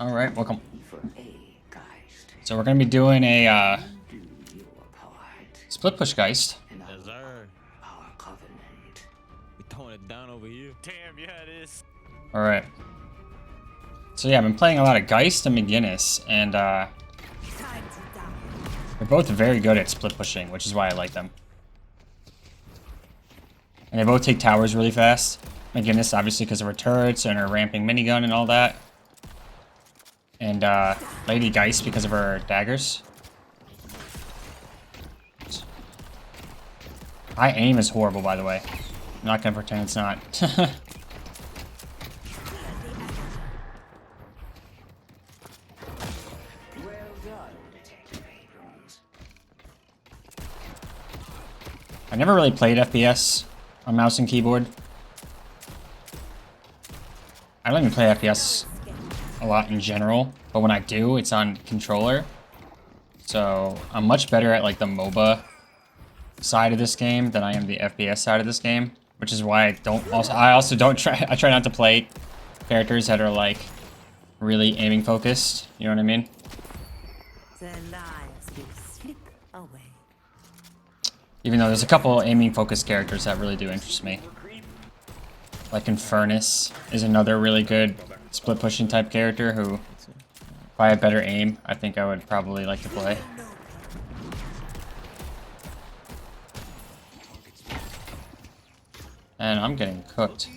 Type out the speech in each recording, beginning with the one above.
Alright, welcome. For a Gheist. So we're gonna be doing a Do your part split push Geist. in Yes, sir. our covenant. We throwing it down over here. Damn, yeah, it is. Alright. So yeah, I've been playing a lot of Geist and McGinnis, and they're both very good at split pushing, which is why I like them. And they both take towers really fast. McGinnis, obviously, because of her turrets and her ramping minigun and all that. And Lady Geist because of her daggers. My aim is horrible, by the way. I'm not gonna pretend it's not. Well done, Detective Abrams. I never really played FPS on mouse and keyboard. I don't even play FPS a lot in general, but when I do, it's on controller. So I'm much better at like the MOBA side of this game than I am the FPS side of this game, which is why I also don't try. I try not to play characters that are like really aiming focused. You know what I mean? Their lives will slip away. Even though there's a couple aiming focused characters that really do interest me. Like Infernus is another really good split pushing type character who, if I had better aim, I think I would probably like to play. And I'm getting cooked.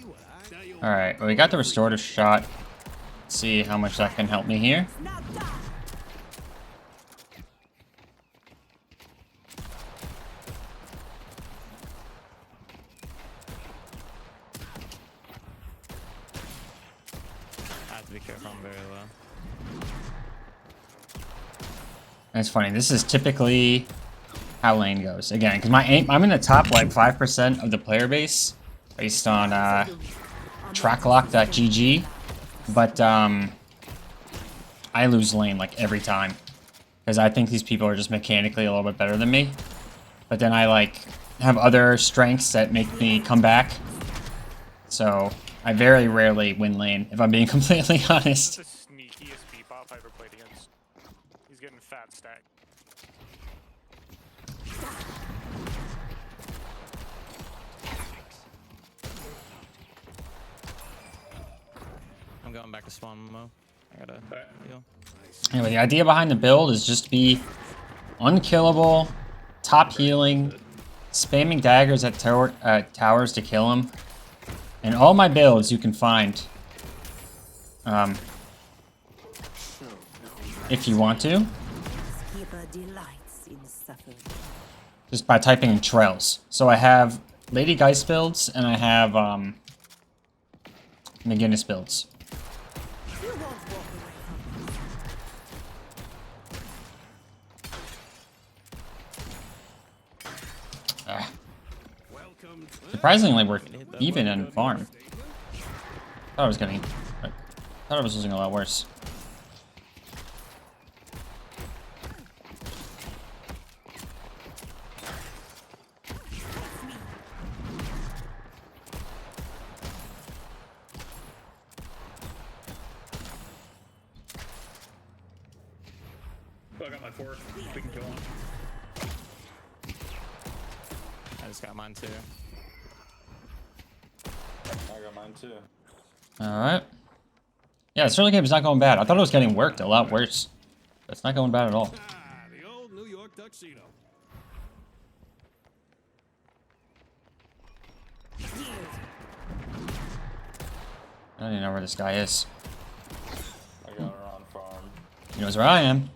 Alright, well, we got the restorative shot. Let's see how much that can help me here. I have to be careful. I'm very low. And it's funny, this is typically how lane goes. Again, because my aim, I'm in the top like 5% of the player base based on tracklock.gg, but I lose lane like every time because I think these people are just mechanically a little bit better than me. But then I like have other strengths that make me come back. So I very rarely win lane, if I'm being completely honest. That's the sneakiest Bebop I ever played against. He's getting fat stack. I'm going back to spawn mode. I gotta heal. Anyway, the idea behind the build is just be unkillable, top healing, spamming daggers at towers to kill them. And all my builds you can find if you want to, Keeper delights in suffering. just by typing in Trells. So I have Lady Geist builds and I have McGinnis builds. You won't walk away from this. Surprisingly, we're even in farm. Thought I was getting, thought I was losing a lot worse. I got my four. We can kill one. I just got mine too. I got mine too. Alright. Yeah, this early game is not going bad. I thought it was getting worked a lot worse. But it's not going bad at all. The old New York tuxedo. I don't even know where this guy is. I got her on farm. He knows where I am.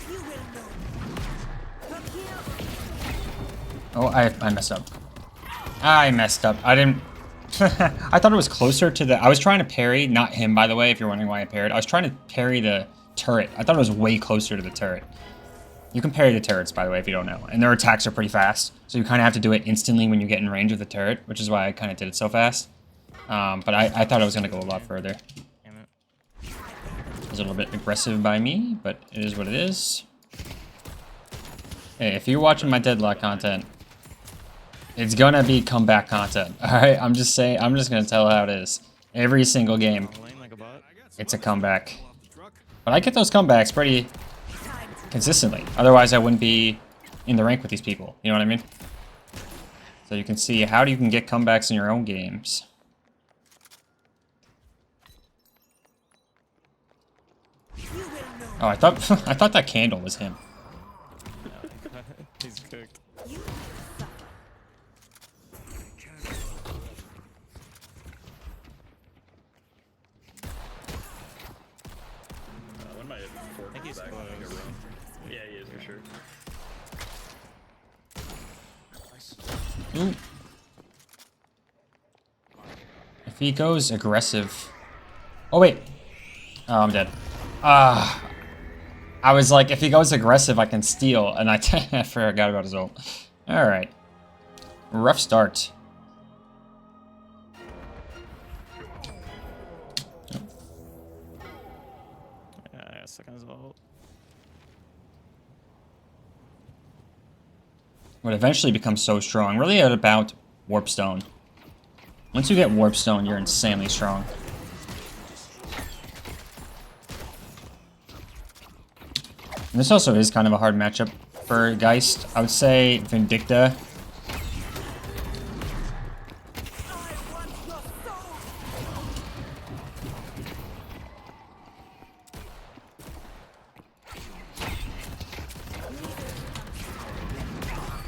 You will know. From here, Oh, I messed up. I messed up. I didn't... I thought it was closer to the... I was trying to parry, not him, by the way, if you're wondering why I parried. I was trying to parry the turret. I thought it was way closer to the turret. You can parry the turrets, by the way, if you don't know. And their attacks are pretty fast. So you kind of have to do it instantly when you get in range of the turret, which is why I kind of did it so fast. But I thought I was going to go a lot further. Damn it. It was a little bit aggressive by me, but it is what it is. Hey, if you're watching my Deadlock content, It's gonna be comeback content. Alright, I'm just saying, I'm just gonna tell how it is. Every single game, Lane like a bot. it's a comeback. But I get those comebacks pretty consistently. Otherwise, I wouldn't be in the rank with these people. You know what I mean? So you can see how you can get comebacks in your own games. Oh, I thought I thought that candle was him. He's cooked. When my four I think he's back, close. I think I run. Yeah, he is for sure. Ooh. If he goes aggressive... Oh, wait. Oh, I'm dead. Ah. I was like, if he goes aggressive, I can steal. And I forgot about his ult. Alright. Rough start. Yeah, seconds ult. Would eventually become so strong. Really about Warp Stone. Once you get Warp Stone, you're insanely strong. And this also is kind of a hard matchup for Gheist. I would say Vindicta.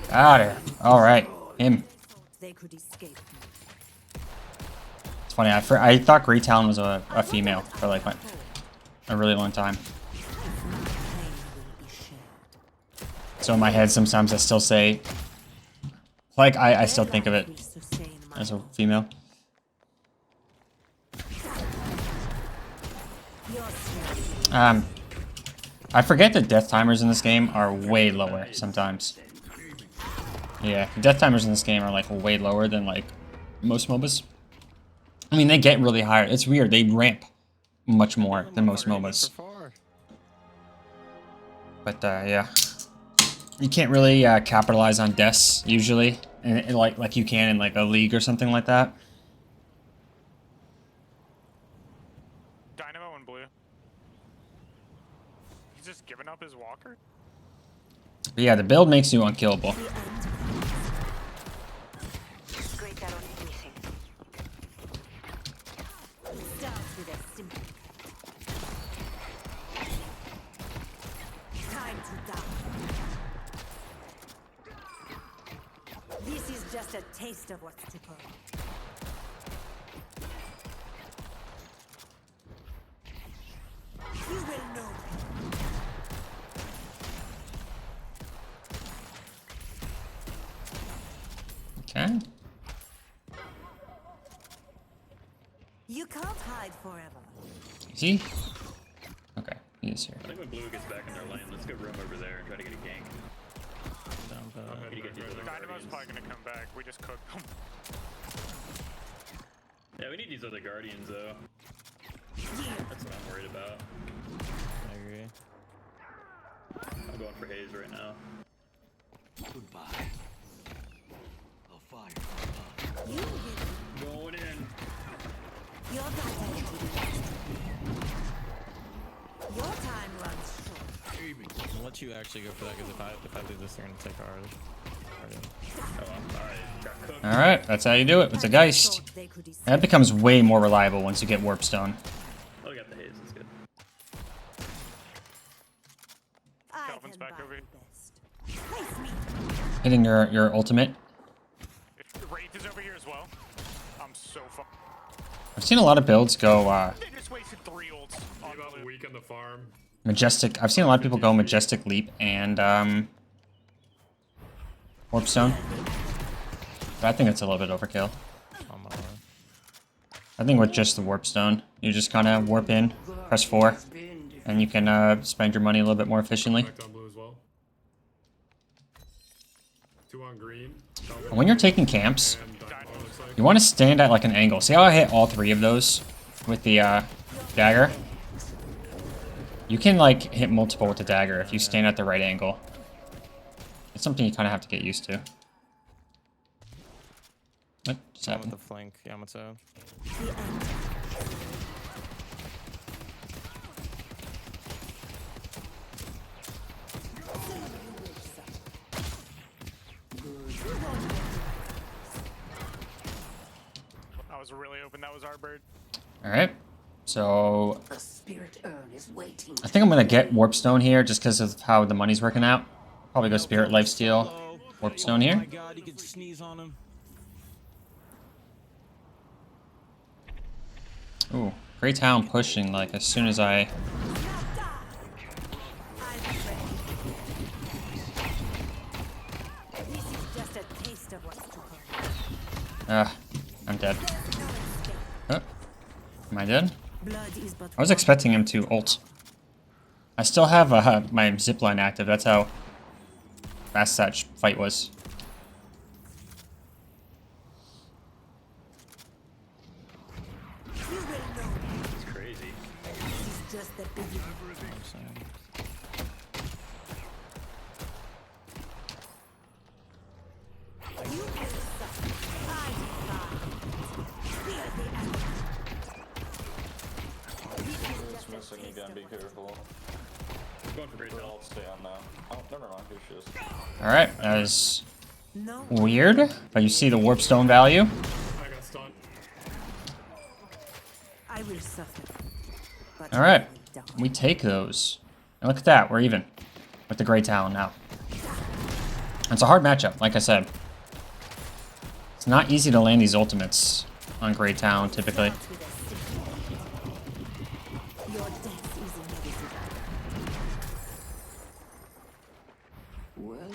Got her. Alright. Him. They could escape me. It's funny, I thought Grey Talon was a female for like a really long time. Pain will be shared. So in my head, sometimes I still say, like, I still think of it Will sustain my as a female. Your strength. I forget that death timers in this game are way lower sometimes. Yeah, death timers in this game are like way lower than like most MOBAs. I mean, they get really higher. It's weird. They ramp much more than most MOBAs. But yeah, you can't really capitalize on deaths usually, and like you can in like a league or something like that. Dynamo in blue. He's just giving up his walker? But yeah, the build makes you unkillable. Great Talon is missing. Starts with a simple. Time to die. This is just a taste of what's to come. You will know. Okay. You can't hide forever. Is he? Okay, he is here. I think when blue gets back in their lane, let's go roam over there and try to get a gank. Need to get these other Dynamo's guardians. probably gonna come back. We just cooked him. Yeah, we need these other guardians though. That's what I'm worried about. I agree. I'm going for Haze right now. Goodbye. A fire from above. You will. Going in. Your vitality. Your time runs short. Aiming. I'll let you actually go for that because if I do this, they're gonna take ours. Oh, I got cooked. Alright, that's how you do it with the Geist. Thought they could escape. That becomes way more reliable once you get Warp Stone. Oh, we got the Haze. That's good. I Calvin's can back buy over the here. best. Face me. Hitting your ultimate. If the Wraith is over here as well, I'm so fucked. I've seen a lot of builds go They just wasted 3 ults on About a blue. week on the farm. Majestic. I've seen a lot of people go Majestic Leap and Warp Stone. But I think it's a little bit overkill. On my way. I think with just the Warp Stone, you just kind of warp in, press 4, and you can spend your money a little bit more efficiently. Back on blue as well. 2 on green. When you're taking camps, And Dynamo looks like. you want to stand at like an angle. See how I hit all 3 of those with the dagger? You can like hit multiple with the dagger if you stand at the right angle. It's something you kind of have to get used to. What just One with happened? the flank, Yamato. The end. That was really open. That was our bird. All right. So The spirit urn is waiting. I think I'm gonna get Warp Stone here just because of how the money's working out. Probably go Spirit Lifesteal. Warp Stone Oh here. my god, you could sneeze on him. Ooh, Grey Town pushing like as soon as I. This is just a taste of what's to come. I'm dead. Oh, am I dead? Blood is but I was expecting him to ult. I still have my zipline active. That's how fast that fight was. You will know. It's crazy. This is just the beginning. You will suffer. I defy. Fear the enemy. This is just a Missing taste again, of be what's to careful. Going for great I'll health. stay on now. Oh, never mind, it's just. Alright, that is No. weird. But you see the Warp Stone value. I got stunned. I will suffer. But Alright, I will die. we take those. And look at that, we're even. With the Grey Talon now. It's a hard matchup, like I said. It's not easy to land these ultimates on Grey Town, typically. Starts with a sickness. Your death is inevitable. Well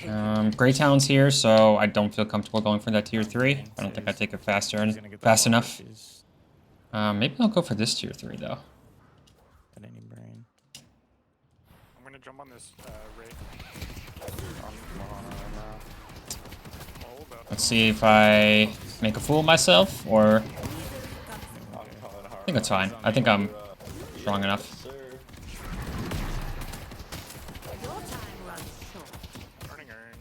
done. Grey Town's here, so I don't feel comfortable going for that tier 3. I don't think I take it faster He's gonna get the fast wall enough. issues. Maybe I'll go for this tier 3, though. Got any brain? I'm gonna jump on this raid. Hold up. Let's see if I make a fool of myself, or... I think that's fine. I think I'm strong enough. Sir. Your time runs short. Burning urn.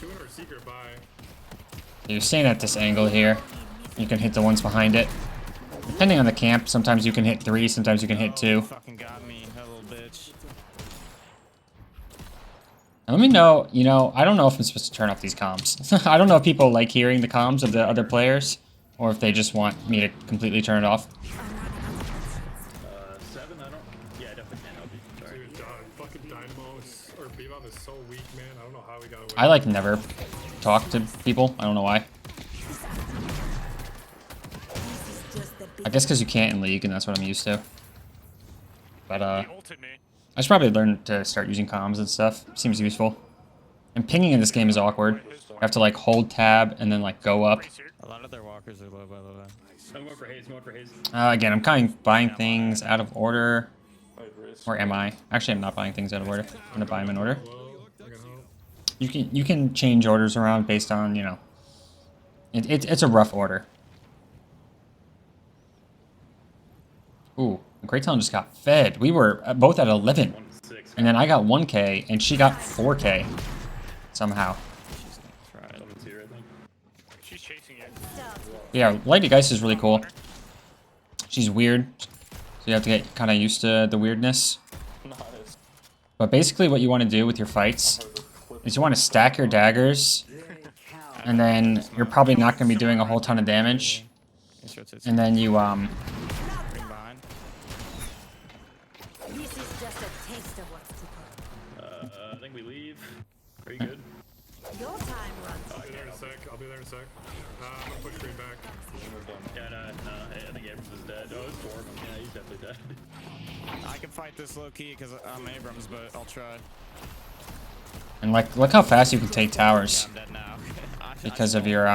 200 secret buy. You're staying at this angle here. You can hit the ones behind it. Depending on the camp, sometimes you can hit 3, sometimes you can hit 2. Fucking got me, that little bitch. And let me know, I don't know if I'm supposed to turn off these comms. I don't know if people like hearing the comms of the other players, or if they just want me to completely turn it off. 7, I don't. Yeah, I definitely can't help you. Sorry. Dude, fucking Dynamos or Bebop is so weak, man. I don't know how we got away. I like never talk to people. I don't know why. This is just the I guess because you can't in League, and that's what I'm used to. But He ulted me. I should probably learn to start using comms and stuff. Seems useful. And pinging in this game is awkward. You have to like hold tab and then like go up. Race here. A lot of their walkers are low, by the way. I'm going for haze. I'm going for haze. Again, I'm kind of buying things out of order. Wait, Riz. Or am I? Actually, I'm not buying things out of order. I'm gonna buy them in order. Well, I can help. You can change orders around based on, it's a rough order. Ooh, Great Talon just got fed. We were both at 11. 1-6. And then I got 1k and she got 4k somehow. She's gonna try it. Someone's here, I think. She's chasing you. Yeah, Lady Gheist is really cool. She's weird, so you have to get kind of used to the weirdness. Nice. But basically what you want to do with your fights is you want to stack your daggers, and then you're probably not going to be doing a whole ton of damage. It's And then you, Bring behind. This is just a taste of what's to come. I think we leave. Very good. Your time runs. I'll be there in a sec. I'll be there in a sec. I'm gonna push green back. Yeah, no, I think Abrams is dead. Oh, it's 4 of them. Yeah, he's definitely dead. I can fight this low key because I'm Abrams, but I'll try. and like, look how fast you can take towers. I'm dead now. Because of your,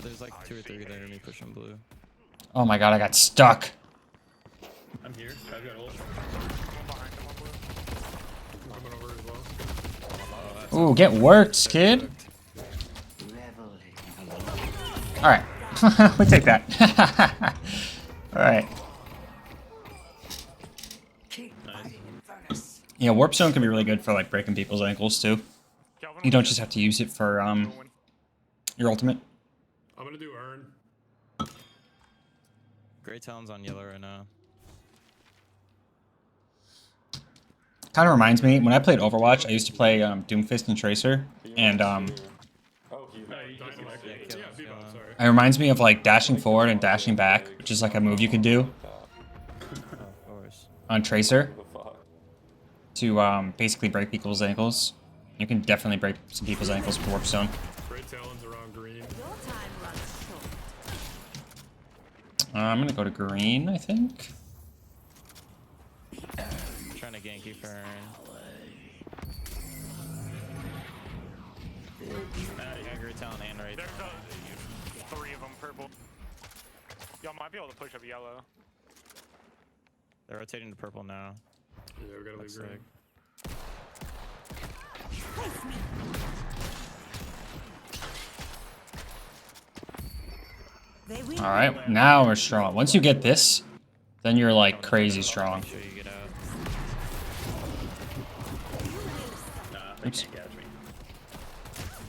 There's like 2 or 3 there and me pushing blue. Oh my god, I got stuck. I'm here. I've got ult. I'm behind him on blue. I'm coming over as well. Ooh, get worked, kid. Revel All right, we'll take that. All right. Yeah, warp zone can be really good for like breaking people's ankles too. Kelvin, You don't just have to use it for your ultimate. I'm gonna do Earn. Grey Talon's on yellow right now. Kind of reminds me when I played Overwatch. I used to play Doomfist and Tracer, and Oh, he's Yeah, Bebop, sorry. it reminds me of like dashing forward and dashing back, which is like a move you can do Of course. on Tracer the fuck. to basically break people's ankles. You can definitely break some people's ankles with warp zone. Great Talon's around green. Your time runs short. I'm gonna go to green, I think. I'm trying to gank you for yeah, Grey Talon and right. There's three of them purple. Y'all might be able to push up yellow. They're rotating to purple now. Yeah, we gotta leave Looks green. like. They win. All right, now we're strong. Once you get this, then you're like crazy strong. Make sure you get out. Nah, they Oops. can't catch me.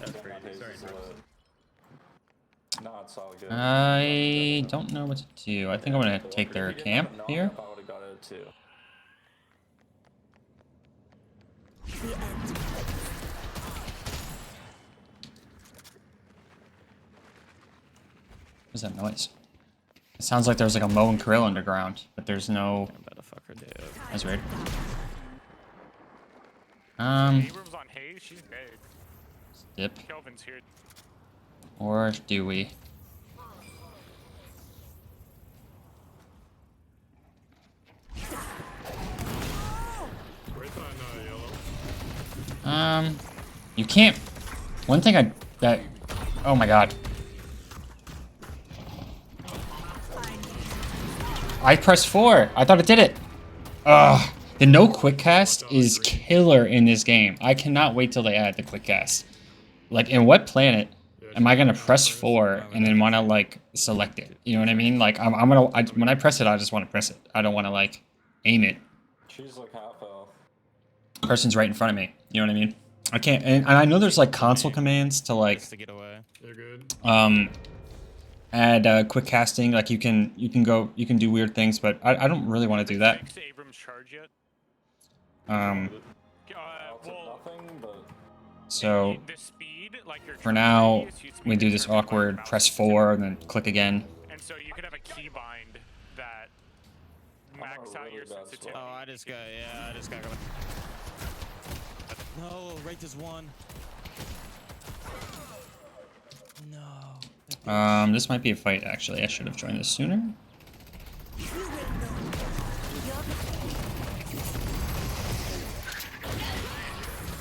That's crazy. Sorry, Trells. Nah, it's all good. I don't know what to do. I think I'm gonna take their camp here. I would have got it too. The end. What's that noise? It sounds like there's like a Moe and Krill underground, but there's no. I'm about to fuck her dude. That's weird. Abrams on Hayes, she's big. Dip. Kelvin's here. Or do we? Great Talon, yellow. You can't. One thing that. Oh my god. I pressed 4. I thought it did it. Ugh. The no quick cast is killer in this game. I cannot wait till they add the quick cast. Like, in what planet am I gonna press 4 and then want to like select it? You know what I mean? Like, when I press it, I just want to press it. I don't want to like aim it. She's like half health. Person's right in front of me. You know what I mean? I can't. And I know there's like console commands to like Just to get away. You're good. add quick casting. Like you can do weird things, but I don't really want to do that. Thanks to Abrams charge yet? I'll take Well, nothing, but So the speed, like your for now, charge radius, we do this determined by awkward mouse press sensitivity. 4 and then click again. And so you could have a keybind that max out really your bad sensitivity. Oh, I just got going. No, right is one. No. This might be a fight actually. I should have joined this sooner.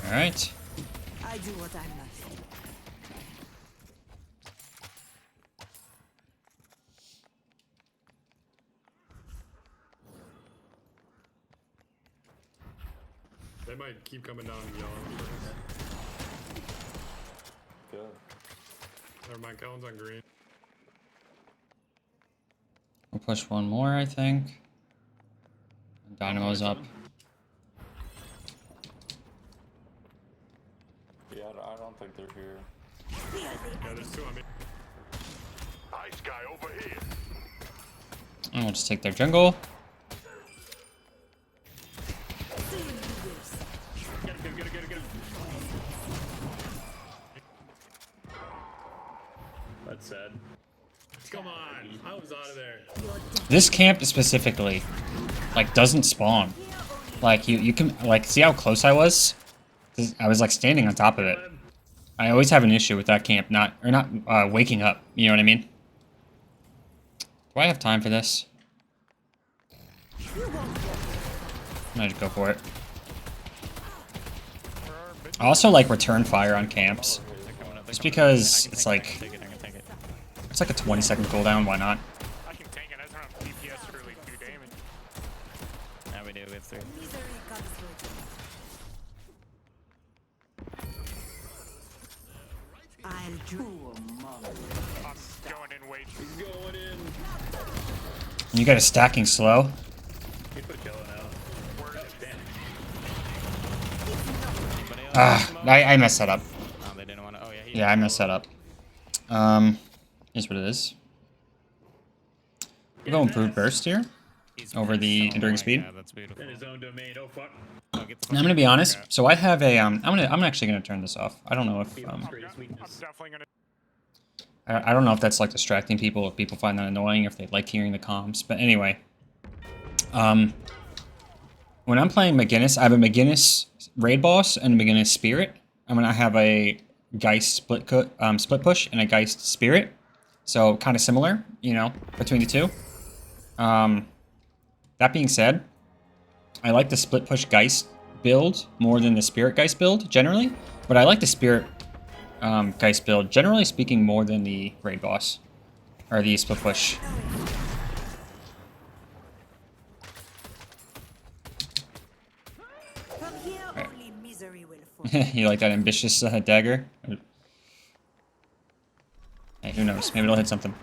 All right. I do what I must. They might keep coming down yellow. good. Never mind, Kellen's on green. We'll push one more, I think. Dynamo's up. Yeah, I don't think they're here. Yeah, there's two on me. Ice guy over here. And we'll just take their jungle. Get him. That's sad. Come on, I was out of there. This camp specifically, like, doesn't spawn. Like, you can, like, see how close I was? I was, like, standing on top of it. I always have an issue with that camp not waking up. You know what I mean? Do I have time for this? I'm gonna just go for it. I also like return fire on camps. Just because it's like, I can take it. it's like a 20-second cooldown, why not? I can tank it. I just don't have DPS to really do damage. Now we do. We have 3. Misery comes with. I'll do. I'm going wait. He's going in. You got a stacking slow. He put Jello now. Damn. Anybody else Ah, want smoke? I messed that up. Oh, they didn't want to. Oh, yeah. He Yeah, I messed that up. Here's what it is. We'll go improved burst here He's over the oh enduring my speed. God, that's beautiful. In his own domain. Oh fuck. Oh, get the And I'm gonna be fuck honest. out. So I have a I'm actually gonna turn this off. I don't know if Greatest I'm weakness. definitely gonna. I don't know if that's like distracting people, if people find that annoying, if they like hearing the comms. But anyway, when I'm playing McGinnis, I have a McGinnis raid boss and a McGinnis spirit. I'm gonna have a Gheist split push and a Gheist spirit. So kind of similar, you know, between the two. That being said, I like the split push Gheist build more than the spirit Gheist build generally, but I like the spirit Gheist build generally speaking more than the raid boss or the split push. From here, Right. only misery will follow. You like that ambitious dagger? Hey, who knows? Maybe it'll hit something.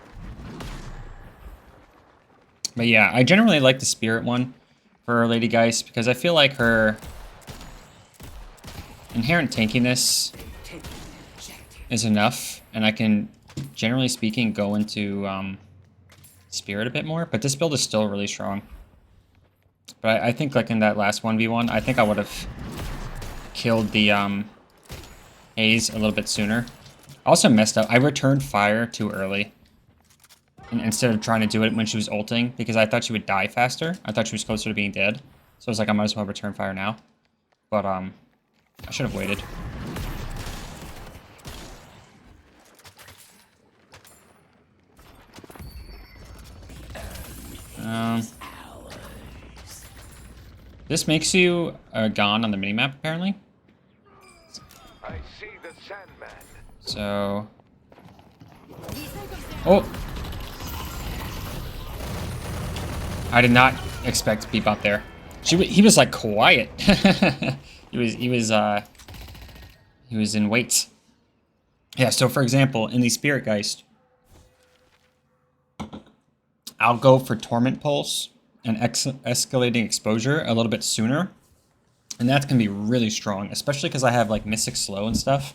But yeah, I generally like the spirit one for Lady Geist because I feel like her inherent tankiness is enough, and I can, generally speaking, go into spirit a bit more. But this build is still really strong. But I think like in that last 1v1, I think I would have killed the Haze a little bit sooner. I also messed up. I returned fire too early. And instead of trying to do it when she was ulting, because I thought she would die faster. I thought she was closer to being dead. So I was like, I might as well return fire now. But I should have waited. This makes you gone on the minimap, apparently. I see the Sandman. So... Oh! I did not expect to peep out there. He was like quiet. he was in wait. Yeah, so for example, in the Spirit Geist, I'll go for Torment Pulse and escalating exposure a little bit sooner. And that's gonna be really strong, especially because I have like Mystic Slow and stuff.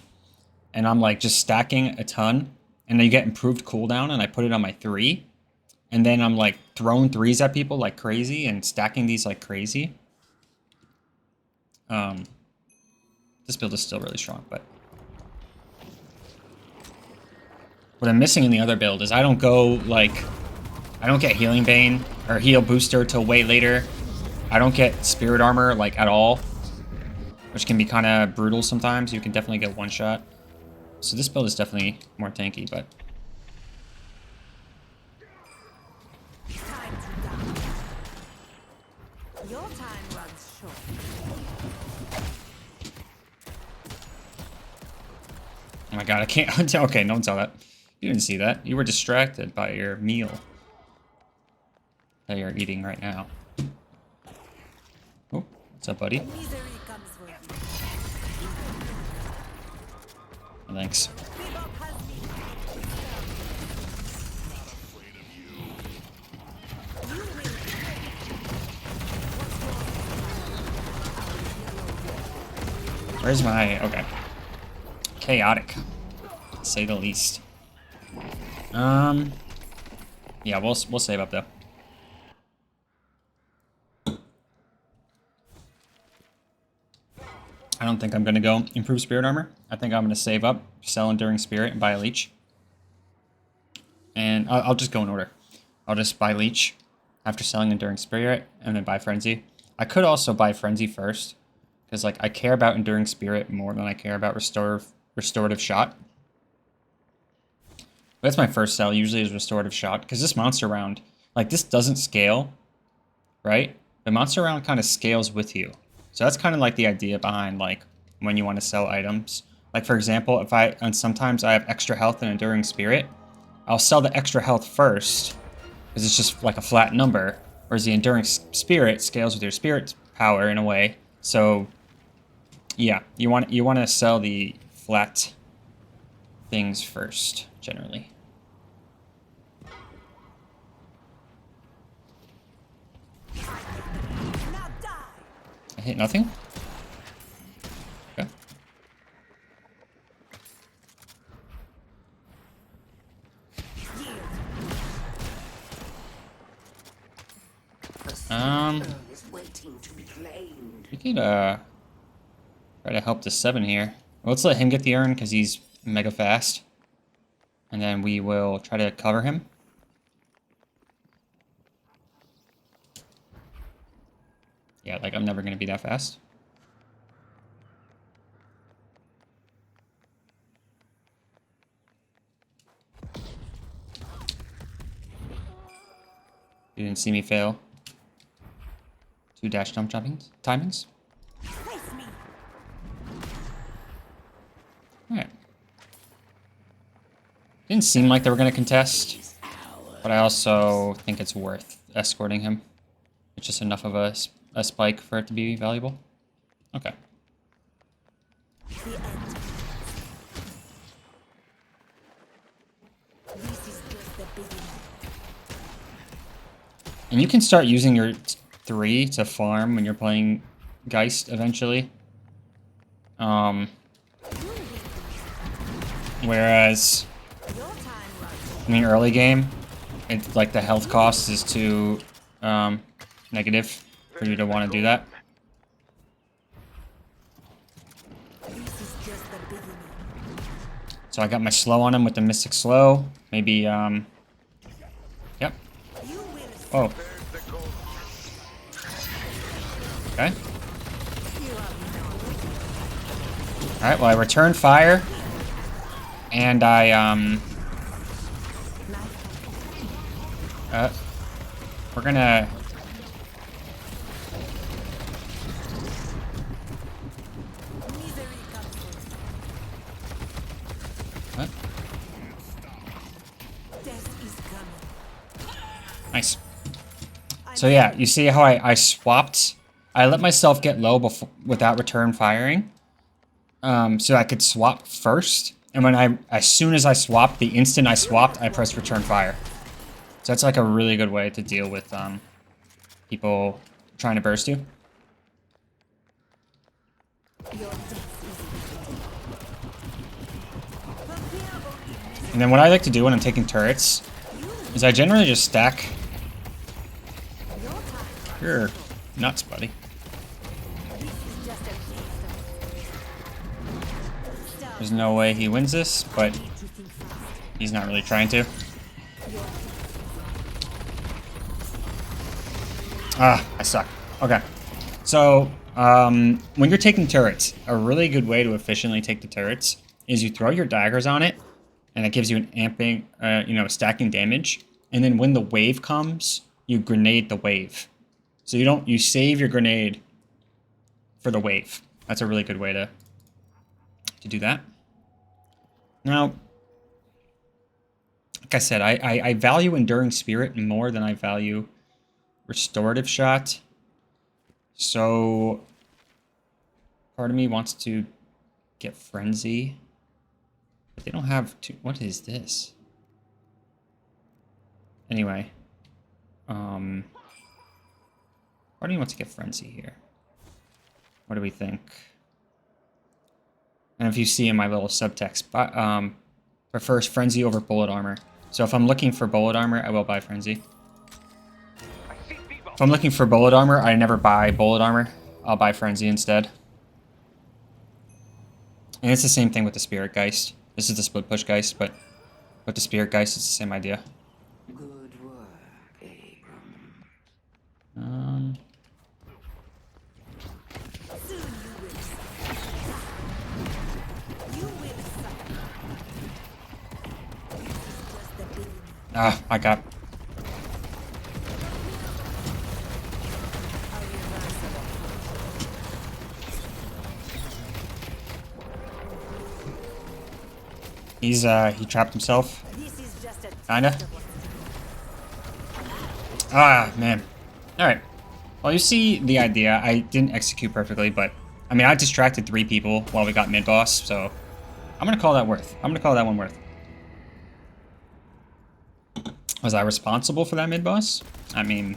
And I'm like just stacking a ton. And then you get improved cooldown and I put it on my 3. And then I'm like throwing 3s at people like crazy and stacking these like crazy. This build is still really strong, but what I'm missing in the other build is I don't get Healing Bane or Heal Booster till way later. I don't get Spirit Armor like at all, which can be kind of brutal sometimes. You can definitely get one shot. So this build is definitely more tanky, but Time to die. Your time runs short. oh my god, I can't. Okay, don't tell that. You didn't see that. You were distracted by your meal that you're eating right now. Oh, what's up, buddy? Misery comes for you. Thanks. Bebop has been. You will. Where's my... Okay. Chaotic. To say the least. Yeah, we'll save up, though. I don't think I'm going to go improve Spirit Armor. I think I'm going to save up, sell Enduring Spirit, and buy a Leech. And I'll just go in order. I'll just buy Leech after selling Enduring Spirit, and then buy Frenzy. I could also buy Frenzy first, because like I care about Enduring Spirit more than I care about Restorative Shot. That's my first sell, usually is Restorative Shot, because this monster round, like this doesn't scale, right? The monster round kind of scales with you. So that's kind of like the idea behind like when you want to sell items. Like for example, and sometimes I have extra health and Enduring Spirit, I'll sell the extra health first, because it's just like a flat number, whereas the Enduring Spirit scales with your spirit power in a way. So yeah, you want to sell the flat things first, generally. I hit nothing? Okay. We could try to help the 7 here. Let's let him get the urn because he's mega fast. And then we will try to cover him. Yeah, like I'm never gonna be that fast. You didn't see me fail. 2 dash jump timings. Alright. Didn't seem like they were gonna contest, but I also think it's worth escorting him. It's just enough of a spike for it to be valuable. Okay. And you can start using your 3 to farm when you're playing Gheist eventually. Whereas in the early game, it's like the health cost is too negative for you to want to do that. So I got my slow on him with the Mystic Slow. Maybe, yep. Oh. Okay. Alright, well I return fire. And I, we're gonna... What? Nice. So yeah, you see how I swapped? I let myself get low before, without return firing. So I could swap first. And when as soon as I swapped, the instant I swapped, I pressed return fire. So that's like a really good way to deal with people trying to burst you. And then what I like to do when I'm taking turrets is I generally just stack. You're nuts, buddy. There's no way he wins this, but he's not really trying to. Ah, I suck. Okay. So, when you're taking turrets, a really good way to efficiently take the turrets is you throw your daggers on it, and it gives you an amping, stacking damage. And then when the wave comes, you grenade the wave. So you save your grenade for the wave. That's a really good way to do that. Now, like I said, I value Enduring Spirit more than I value Restorative Shot. So, part of me wants to get Frenzy. But they don't have to... What is this? Anyway. Part of me wants to get Frenzy here. What do we think? And if you see in my little subtext, prefers Frenzy over Bullet Armor. So if I'm looking for Bullet Armor, I will buy Frenzy. If I'm looking for Bullet Armor, I never buy Bullet Armor. I'll buy Frenzy instead. And it's the same thing with the Spirit Geist. This is the Split Push Geist, but with the Spirit Geist, it's the same idea. Good work, Abram. Ah, I got... he trapped himself. Kinda. Ah, man. Alright. Well, you see the idea. I didn't execute perfectly, but... I mean, I distracted 3 people while we got mid-boss, so... I'm gonna call that worth. I'm gonna call that one worth. Was I responsible for that mid-boss? I mean...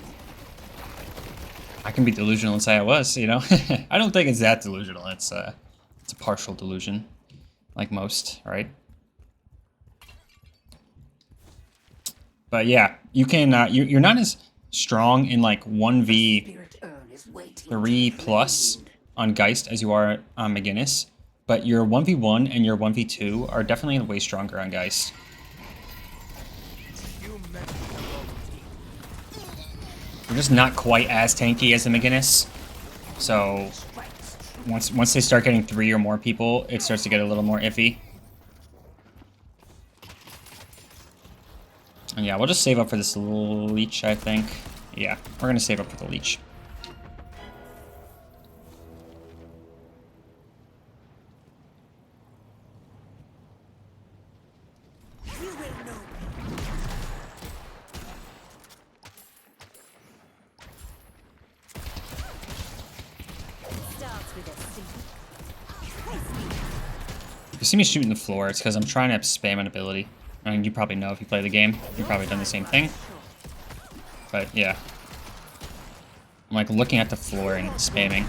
I can be delusional and say I was, you know? I don't think it's that delusional. It's a partial delusion, like most, right? But yeah, you can, you're not as strong in like 1v3 Spirit urn is waiting. plus on Gheist as you are on McGinnis, but your 1v1 and your 1v2 are definitely way stronger on Gheist. You're just not quite as tanky as the McGinnis, so once they start getting 3 or more people, it starts to get a little more iffy. And yeah, we'll just save up for this leech, I think. Yeah, we're gonna save up for the leech. You will know. Starts with a simple. If you see me shooting the floor, it's because I'm trying to spam an ability. I mean, you probably know if you play the game. You've probably done the same thing. But yeah. I'm like looking at the floor and spamming.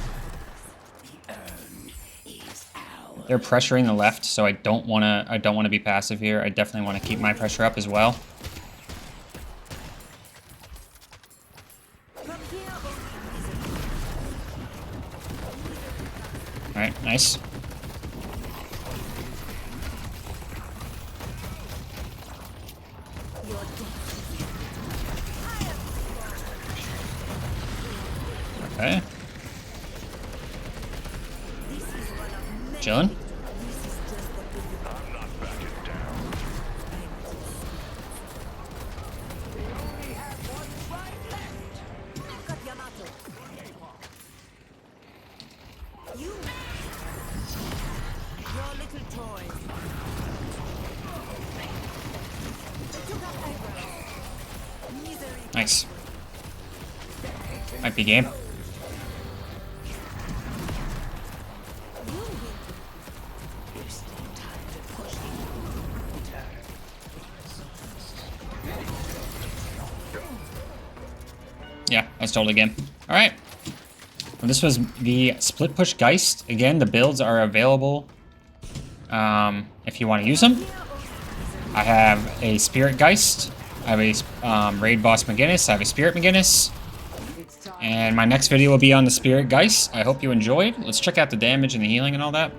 They're pressuring the left, so I don't wanna be passive here. I definitely want to keep my pressure up as well. Alright, nice. Okay. Chillin'. Nice. Might be game. Yeah, that's totally game. Alright. Well, this was the split push Gheist. Again, the builds are available if you want to use them. I have a Spirit Gheist. I have a Raid Boss McGinnis. I have a Spirit McGinnis. And my next video will be on the Spirit Gheist. I hope you enjoyed. Let's check out the damage and the healing and all that.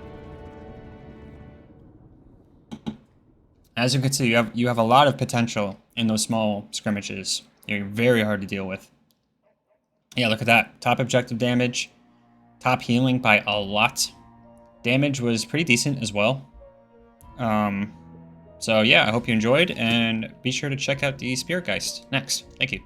As you can see, you have a lot of potential in those small scrimmages. You're very hard to deal with. Yeah, look at that. Top objective damage. Top healing by a lot. Damage was pretty decent as well. So yeah, I hope you enjoyed, and be sure to check out the Spirit Gheist next. Thank you.